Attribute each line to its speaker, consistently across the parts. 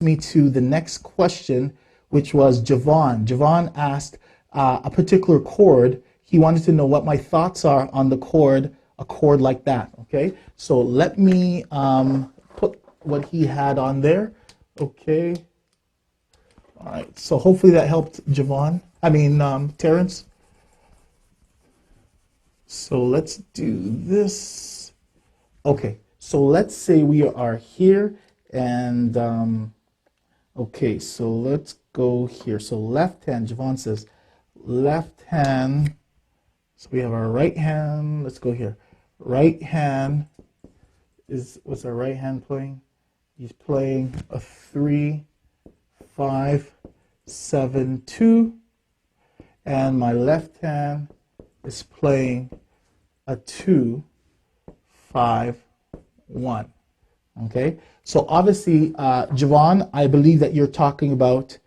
Speaker 1: me to the next question, which was Javon. Javon asked a particular chord. He wanted to know what my thoughts are on the chord, a chord like that. Okay, so let me put what he had on there. Okay. All right. So hopefully that helped Javon. Terrence. So let's do this. Okay. So let's say we are here and okay, so let's go here. So left hand, Javon says left hand. So we have our right hand. Let's go here. Right hand what's our right hand playing? He's playing a 3, 5, 7, 2. And my left hand is playing a 2, 5, 1. Okay, so obviously, Javon, I believe that you're talking about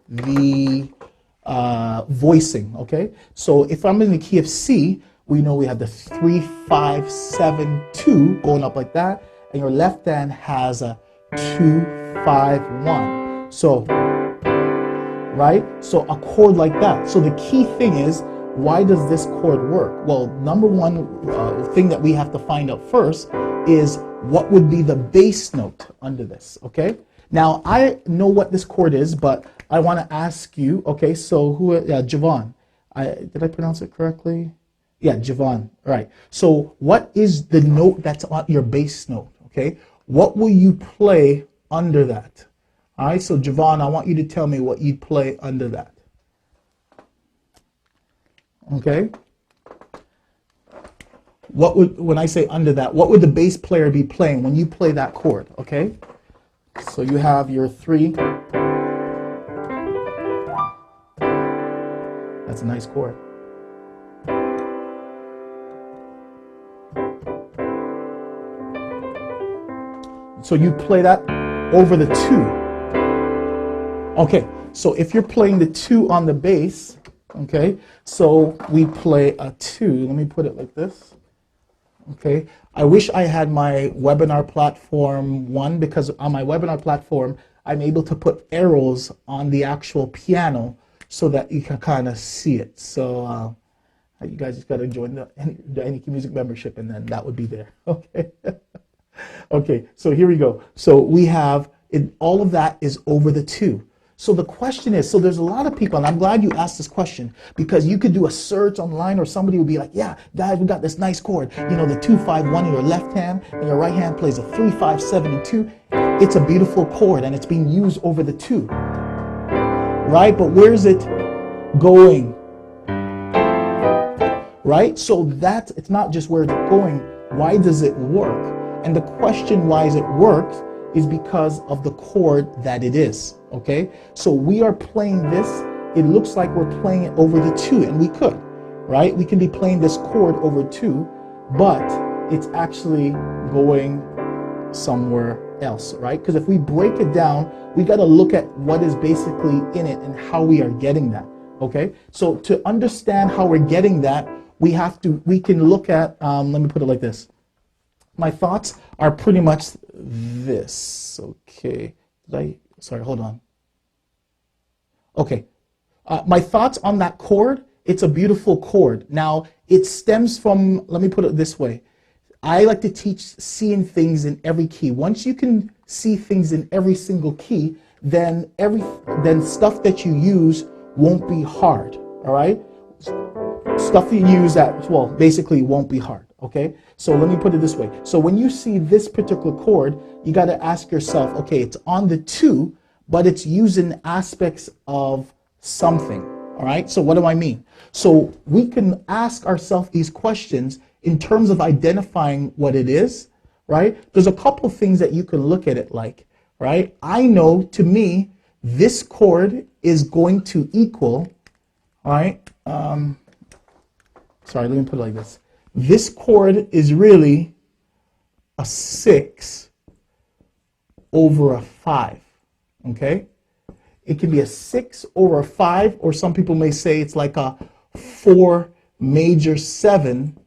Speaker 1: the voicing. Okay, so if I'm in the key of C, we know we have the 3, 5, 7, 2 going up like that, and your left hand has a 2, 5, 1. So, right? So a chord like that. So the key thing is, why does this chord work? Well, number one thing that we have to find out first is what would be the bass note under this, okay? Now, I know what this chord is, but I want to ask you, okay, so Javon. Did I pronounce it correctly? Yeah, Javon, all right. So what is the note that's on your bass note, okay? What will you play under that? All right, so Javon, I want you to tell me what you'd play under that. Okay. When I say under that, what would the bass player be playing when you play that chord? Okay. So you have your 3. That's a nice chord. So you play that over the 2. Okay. So if you're playing the 2 on the bass, okay, so we play a 2. Let me put it like this. Okay, I wish I had my webinar platform one, because on my webinar platform, I'm able to put arrows on the actual piano so that you can kind of see it. So you guys just got to join the NEQ Music membership, and then that would be there. Okay. Okay, so here we go. So we have all of that is over the 2. So the question is, so there's a lot of people, and I'm glad you asked this question, because you could do a search online, or somebody would be like, yeah, guys, we got this nice chord. You know, the 2, 5, 1 in your left hand, and your right hand plays a 3, 5, 7, and 2. It's a beautiful chord, and it's being used over the 2. Right? But where's it going? Right? So it's not just where it's going. Why does it work? And the question why it works is because of the chord that it is. Okay, so we are playing this. It looks like we're playing it over the 2, and we could, right? We can be playing this chord over 2, but it's actually going somewhere else, right? Because if we break it down, we got to look at what is basically in it and how we are getting that. Okay, so to understand how we're getting that, we can look at. Let me put it like this. My thoughts are pretty much this. Okay, sorry, hold on. Okay, my thoughts on that chord, it's a beautiful chord. Now, it stems from, let me put it this way. I like to teach seeing things in every key. Once you can see things in every single key, then stuff that you use won't be hard, all right? Stuff you use that, well, basically won't be hard, okay? So let me put it this way. So when you see this particular chord, you got to ask yourself, okay, it's on the 2, but it's using aspects of something, all right? So what do I mean? So we can ask ourselves these questions in terms of identifying what it is, right? There's a couple of things that you can look at it like, right? I know, to me, this chord is going to equal, all right? Sorry, let me put it like this. This chord is really a 6 over a 5, okay? It can be a 6 over a 5, or some people may say it's like a 4 major 7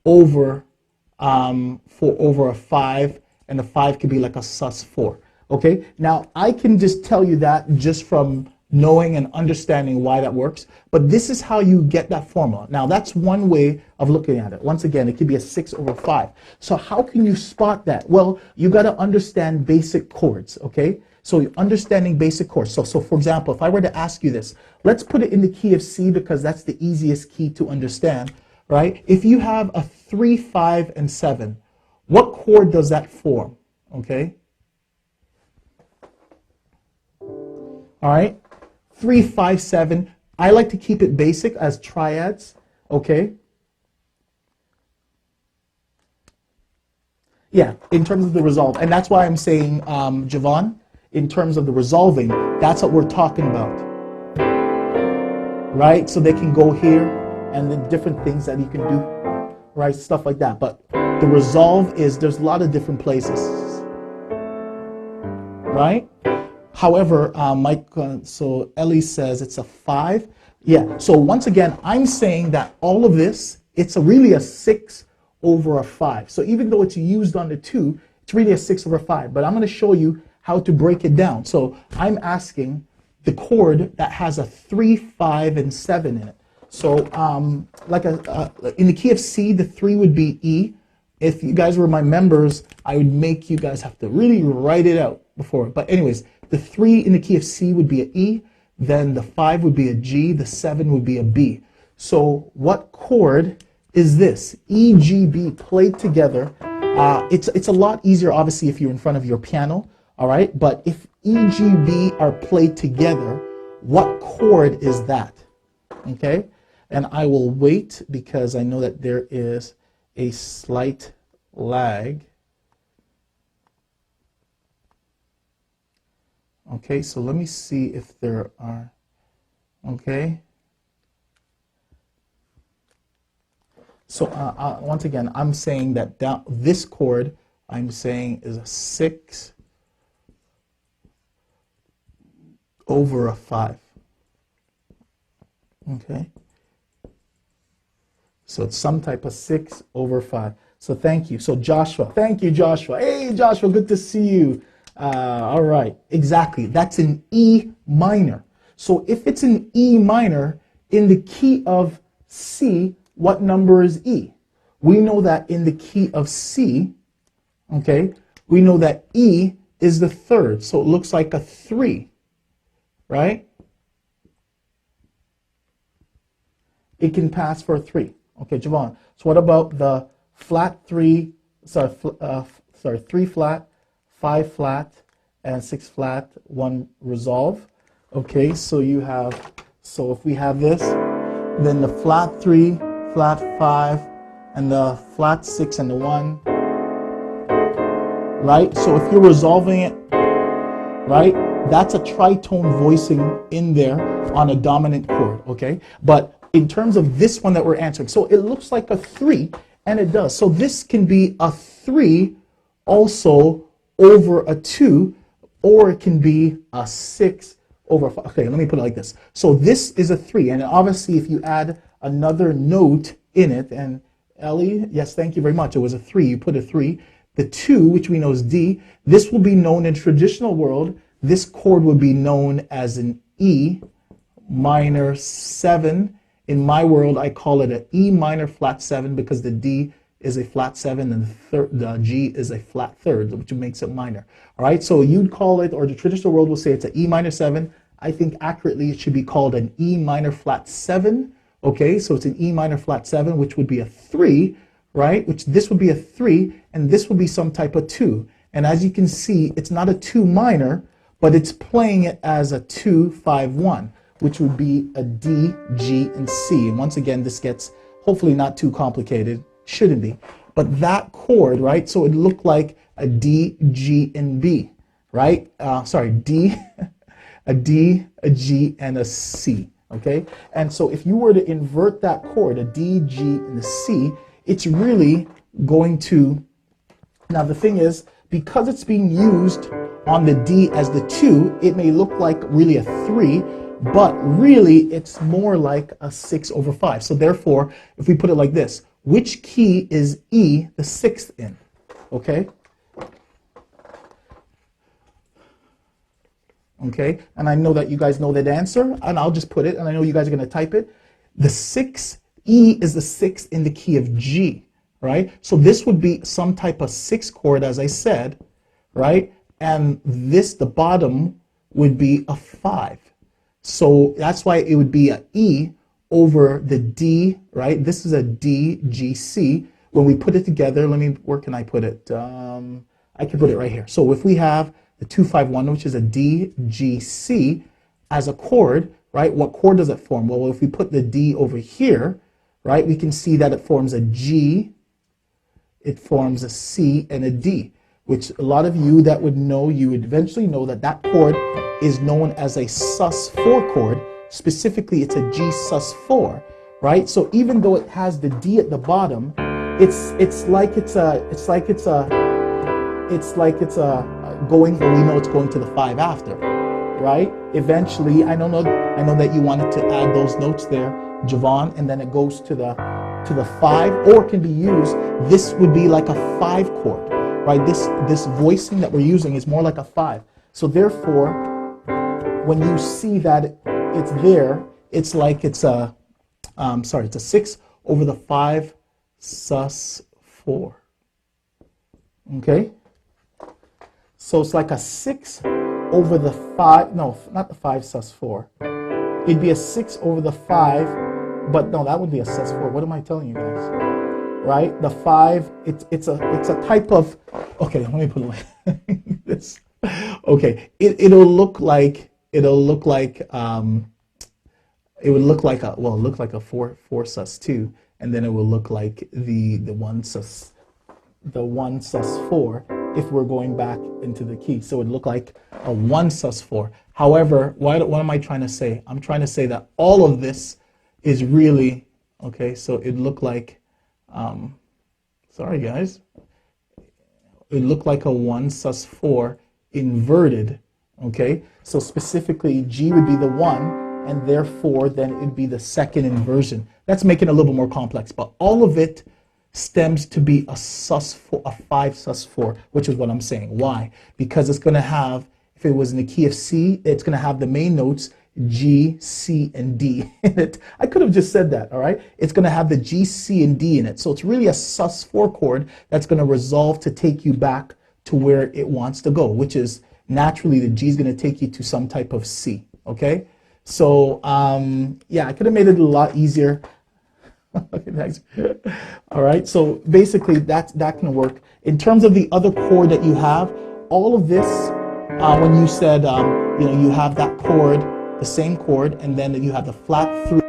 Speaker 1: over for over a 5, and a 5 could be like a sus4. Okay, now I can just tell you that just from knowing and understanding why that works, but this is how you get that formula. Now that's one way of looking at it. Once again, it could be a 6 over 5. So how can you spot that? Well, you got to understand basic chords, okay? So understanding basic chords. So for example, if I were to ask you this, let's put it in the key of C because that's the easiest key to understand, right? If you have a 3, 5, and 7, what chord does that form, okay? All right, 3, 5, 7. I like to keep it basic as triads, okay? Yeah, in terms of the resolve. And that's why I'm saying, Javon, in terms of the resolving, that's what we're talking about. Right? So they can go here and the different things that you can do, right? Stuff like that. But the resolve is, there's a lot of different places, right? However, Mike, so Ellie says it's a 5. Yeah, so once again, I'm saying that all of this, it's really a 6 over a 5. So even though it's used on the 2, it's really a 6 over 5. But I'm going to show you how to break it down. So I'm asking the chord that has a 3, 5, and 7 in it. So like in the key of C, the 3 would be E. If you guys were my members, I would make you guys have to really write it out before. But anyways, the 3 in the key of C would be an E, then the 5 would be a G, the 7 would be a B. So what chord is this? E, G, B played together. It's a lot easier, obviously, if you're in front of your piano, all right? But if E, G, B are played together, what chord is that? Okay? And I will wait because I know that there is a slight lag. Okay, so let me see if there are, okay. So once again, I'm saying that this chord, I'm saying is a 6 over a 5. Okay. So it's some type of 6 over 5. So thank you. So Joshua, thank you, Joshua. Hey, Joshua, good to see you. All right, exactly. That's an E minor. So if it's an E minor in the key of C, what number is E? We know that in the key of C, okay, we know that E is the 3rd. So it looks like a 3, right? It can pass for a 3. Okay, Javon. So what about the flat 3, 3 flat, 5 flat, and 6 flat, 1 resolve? Okay, so you have, so if we have this, then the flat 3, flat 5, and the flat 6 and the 1, right? So if you're resolving it, right, that's a tritone voicing in there on a dominant chord, okay? But in terms of this one that we're answering, so it looks like a 3, and it does. So this can be a 3 also over a 2, or it can be a 6 over 5. Okay, let me put it like this. So this is a 3, and obviously if you add another note in it, and Ellie, yes, thank you very much, it was a 3, you put a 3. The 2, which we know is D, this will be known in traditional world, this chord would be known as an E minor 7. In my world, I call it an E minor flat 7 because the D is a flat 7 and the G is a flat 3rd, which makes it minor. All right, so you'd call it, or the traditional world will say it's an E minor 7. I think accurately it should be called an E minor flat 7. Okay, so it's an E minor flat 7, which would be a 3, right? Which this would be a 3, and this would be some type of 2. And as you can see, it's not a 2 minor, but it's playing it as a 2, 5, 1. Which would be a D, G, and C. And once again, this gets hopefully not too complicated, shouldn't be. But that chord, right, so it looked like a D, G, and B, right? D, a D, a G, and a C, okay? And so if you were to invert that chord, a D, G, and a C, it's really going to, now the thing is, because it's being used on the D as the 2, it may look like really a 3, but really it's more like a 6 over 5. So therefore, if we put it like this, which key is E the sixth in? Okay? Okay, and I know that you guys know that answer, and I'll just put it, and I know you guys are going to type it. The sixth, E is the sixth in the key of G, right? So this would be some type of sixth chord, as I said, right? And this, the bottom, would be a 5. So that's why it would be a E over the D, right? This is a D, G, C. When we put it together, where can I put it? I can put it right here. So if we have the 251, which is a D, G, C, as a chord, right? What chord does it form? Well, if we put the D over here, right, we can see that it forms a G, it forms a C, and a D, which a lot of you that would know, you would eventually know that that chord is known as a sus4 chord. Specifically, it's a G sus4, right? So even though it has the D at the bottom, it's like it's going, well, we know it's going to the 5 after, right? Eventually, I know that you wanted to add those notes there, Javon, and then it goes to the 5, or it can be used, this would be like a 5 chord, right? This voicing that we're using is more like a 5. So therefore, when you see that it's there, it's like it's a, it's a 6 over the 5 sus4, okay? So it's like a 6 over the 5, no, not the 5 sus4. It'd be a 6 over the 5, but no, that would be a sus4. What am I telling you guys? Right? The 5, it's a type of, okay, let me put it like this. Okay, it would look like a 4 sus2, and then it will look like the 1 sus4 if we're going back into the key. So it would look like a 1 sus4. However, what am I trying to say? I'm trying to say that all of this is really, okay, so it looked like, sorry guys, it looked like a 1 sus4 inverted, okay? So specifically, G would be the 1, and therefore then it'd be the second inversion. That's making it a little bit more complex, but all of it stems to be a sus4, a 5 sus4, which is what I'm saying. Why? Because it's going to have, if it was in the key of C, it's going to have the main notes G, C, and D in it. I could have just said that, all right? It's going to have the G, C, and D in it. So it's really a sus4 chord that's going to resolve to take you back to where it wants to go, which is naturally the G is going to take you to some type of C, okay? So, yeah, I could have made it a lot easier. Okay, thanks. All right, so basically that can work. In terms of the other chord that you have, all of this, when you said, you have that chord, the same chord, and then you have the flat 3.